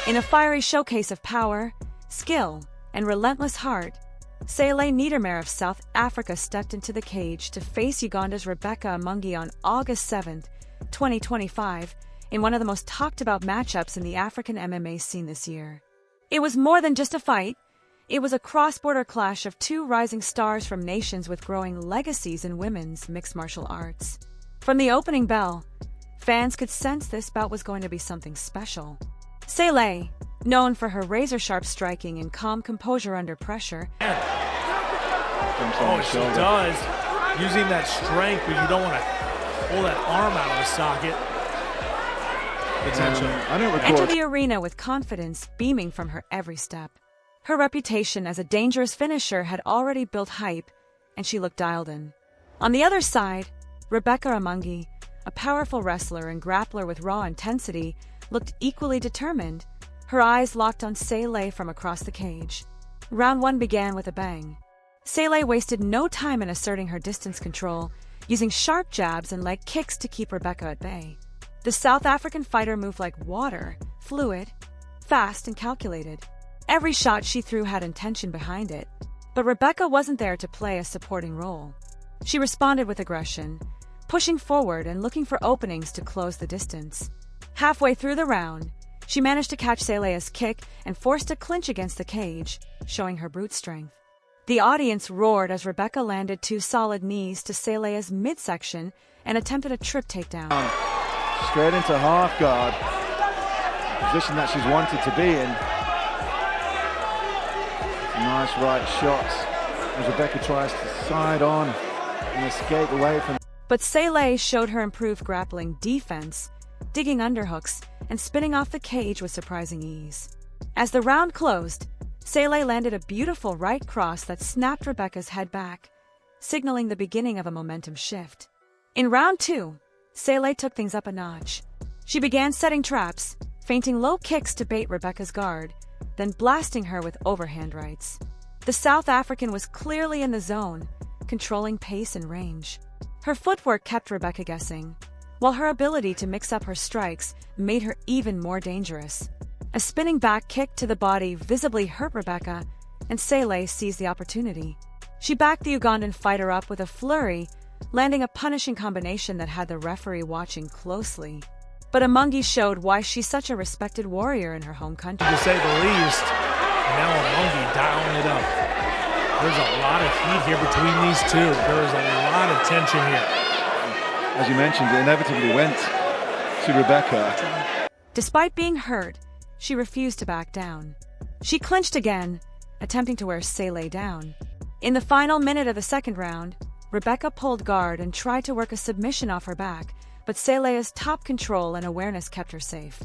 In a fiery showcase of power, skill, and relentless heart, Ceileigh Niedermayr of South Africa stepped into the cage to face Uganda's Rebecca Amongi on August 7, 2025, in one of the most talked-about matchups in the African MMA scene this year. It was more than just a fight. It was a cross-border clash of two rising stars from nations with growing legacies in women's mixed martial arts. From the opening bell, fans could sense this bout was going to be something special. Ceileigh, known for her razor-sharp striking and calm composure under pressure, she does, using that strength, but you don't want to pull that arm out of the socket. Entered the arena with confidence beaming from her every step. Her reputation as a dangerous finisher had already built hype, and she looked dialed in. On the other side, Rebecca Amongi, a powerful wrestler and grappler with raw intensity, looked equally determined, her eyes locked on Ceileigh from across the cage. Round 1 began with a bang. Ceileigh wasted no time in asserting her distance control, using sharp jabs and leg kicks to keep Rebecca at bay. The South African fighter moved like water, fluid, fast and calculated. Every shot she threw had intention behind it, but Rebecca wasn't there to play a supporting role. She responded with aggression, pushing forward and looking for openings to close the distance. Halfway through the round, she managed to catch Ceileigh's kick and forced a clinch against the cage, showing her brute strength. The audience roared as Rebecca landed 2 solid knees to Ceileigh's midsection and attempted a trip takedown. Straight into half guard, position that she's wanted to be in. Nice right shots as Rebecca tries to side on and escape away from. But Ceileigh showed her improved grappling defense, digging underhooks and spinning off the cage with surprising ease. As the round closed, Ceileigh landed a beautiful right cross that snapped Rebecca's head back, signaling the beginning of a momentum shift. In round 2, Ceileigh took things up a notch. She began setting traps, feinting low kicks to bait Rebecca's guard, then blasting her with overhand rights. The South African was clearly in the zone, controlling pace and range. Her footwork kept Rebecca guessing, while her ability to mix up her strikes made her even more dangerous. A spinning back kick to the body visibly hurt Rebecca, and Ceileigh seized the opportunity. She backed the Ugandan fighter up with a flurry, landing a punishing combination that had the referee watching closely. But Amongi showed why she's such a respected warrior in her home country. To say the least, and now Amongi dialing it up. There's a lot of heat here between these two. There's a lot of tension here. As you mentioned, it inevitably went to Rebecca. Despite being hurt, she refused to back down. She clinched again, attempting to wear Ceileigh down. In the final minute of the second round, Rebecca pulled guard and tried to work a submission off her back, but Ceileigh's top control and awareness kept her safe.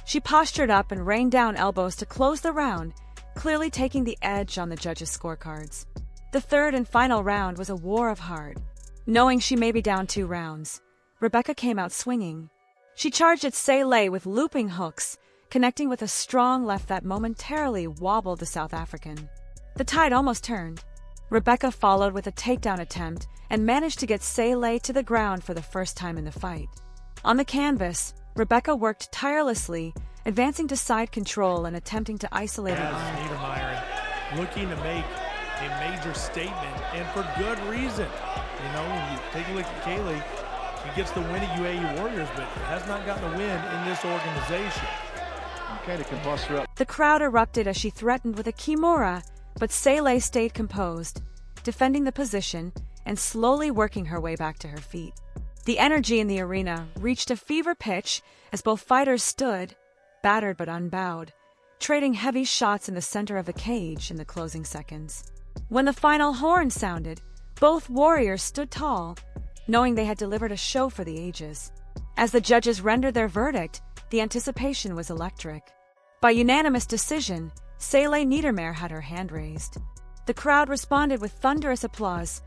She postured up and rained down elbows to close the round, clearly taking the edge on the judges' scorecards. The third and final round was a war of heart. Knowing she may be down 2 rounds, Rebecca came out swinging. She charged at Ceileigh with looping hooks, connecting with a strong left that momentarily wobbled the South African. The tide almost turned. Rebecca followed with a takedown attempt and managed to get Ceileigh to the ground for the first time in the fight. On the canvas, Rebecca worked tirelessly, advancing to side control and attempting to isolate an arm. Niedermayr looking to make a major statement, and for good reason. You know, when you take a look at Ceileigh, she gets the win at UAE Warriors, but has not gotten a win in this organization. Okay, to compose her up. The crowd erupted as she threatened with a kimura, but Ceileigh stayed composed, defending the position and slowly working her way back to her feet. The energy in the arena reached a fever pitch as both fighters stood, battered but unbowed, trading heavy shots in the center of the cage in the closing seconds. When the final horn sounded, both warriors stood tall, knowing they had delivered a show for the ages. As the judges rendered their verdict, the anticipation was electric. By unanimous decision, Ceileigh Niedermayr had her hand raised. The crowd responded with thunderous applause,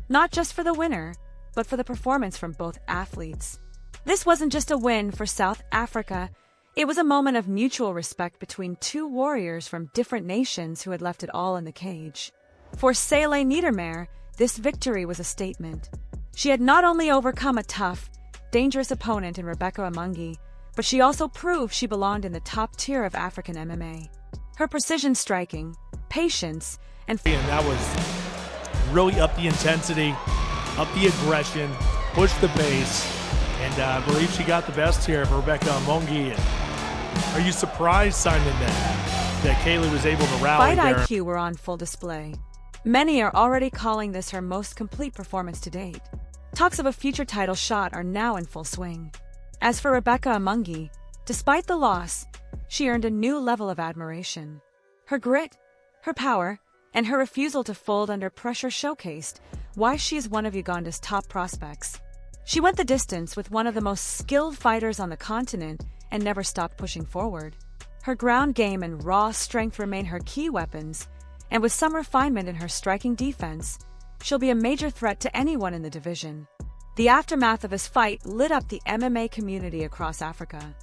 not just for the winner, but for the performance from both athletes. This wasn't just a win for South Africa, it was a moment of mutual respect between two warriors from different nations who had left it all in the cage. For Ceileigh Niedermayr, this victory was a statement. She had not only overcome a tough, dangerous opponent in Rebecca Amongi, but she also proved she belonged in the top tier of African MMA. Her precision striking, patience, and that was really up the intensity, up the aggression, pushed the pace, and I believe she got the best here of Rebecca Amongi. Are you surprised, Simon, that Ceileigh was able to rally fight there? IQ were on full display. Many are already calling this her most complete performance to date. Talks of a future title shot are now in full swing. As for Rebecca Amongi, despite the loss, she earned a new level of admiration. Her grit, her power, and her refusal to fold under pressure showcased why she is one of Uganda's top prospects. She went the distance with one of the most skilled fighters on the continent and never stopped pushing forward. Her ground game and raw strength remain her key weapons, and with some refinement in her striking defense, she'll be a major threat to anyone in the division. The aftermath of his fight lit up the MMA community across Africa.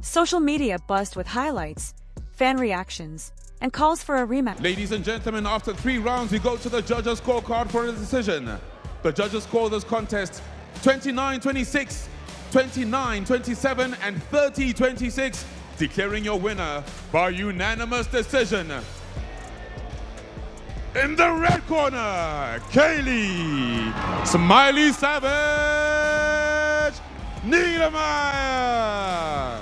Social media buzzed with highlights, fan reactions, and calls for a rematch. Ladies and gentlemen, after 3 rounds, we go to the judges' scorecard for a decision. The judges score this contest 29-26, 29-27, and 30-26, declaring your winner by unanimous decision. In the red corner, Ceileigh Smiley Savage Niedermayr.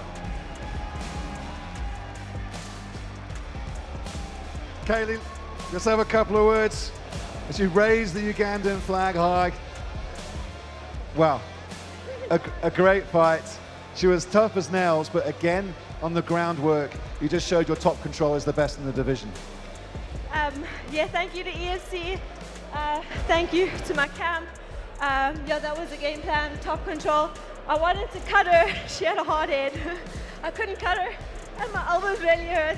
Ceileigh, let's have a couple of words as you raise the Ugandan flag high. Wow, a great fight. She was tough as nails, but again, on the groundwork, you just showed your top control is the best in the division. Yeah, thank you to ESC. Thank you to my camp. Yeah, that was the game plan, top control. I wanted to cut her. She had a hard head. I couldn't cut her, and my elbows really hurt.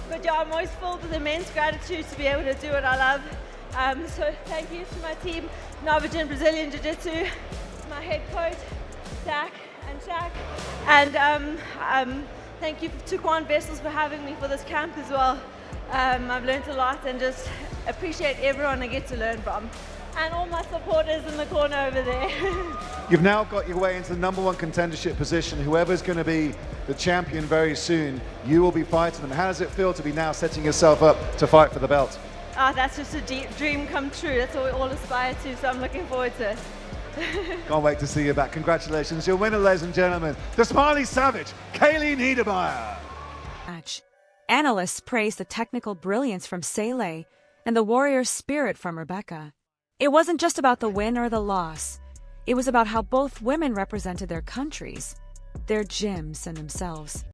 But yeah, I'm always filled with immense gratitude to be able to do what I love. So thank you to my team, Norwegian Brazilian Jiu-Jitsu, my head coach, Zach and Shaq. And thank you to Quan Vessels for having me for this camp as well. I've learned a lot and just appreciate everyone I get to learn from. And all my supporters in the corner over there. You've now got your way into the #1 contendership position. Whoever's going to be the champion very soon, you will be fighting them. How does it feel to be now setting yourself up to fight for the belt? Oh, that's just a dream come true. That's what we all aspire to, so I'm looking forward to it. Can't wait to see you back. Congratulations. Your winner, ladies and gentlemen, the Smiley Savage, Ceileigh Niedermayr. Analysts praised the technical brilliance from Ceileigh and the warrior spirit from Rebecca. It wasn't just about the win or the loss. It was about how both women represented their countries, their gyms, and themselves.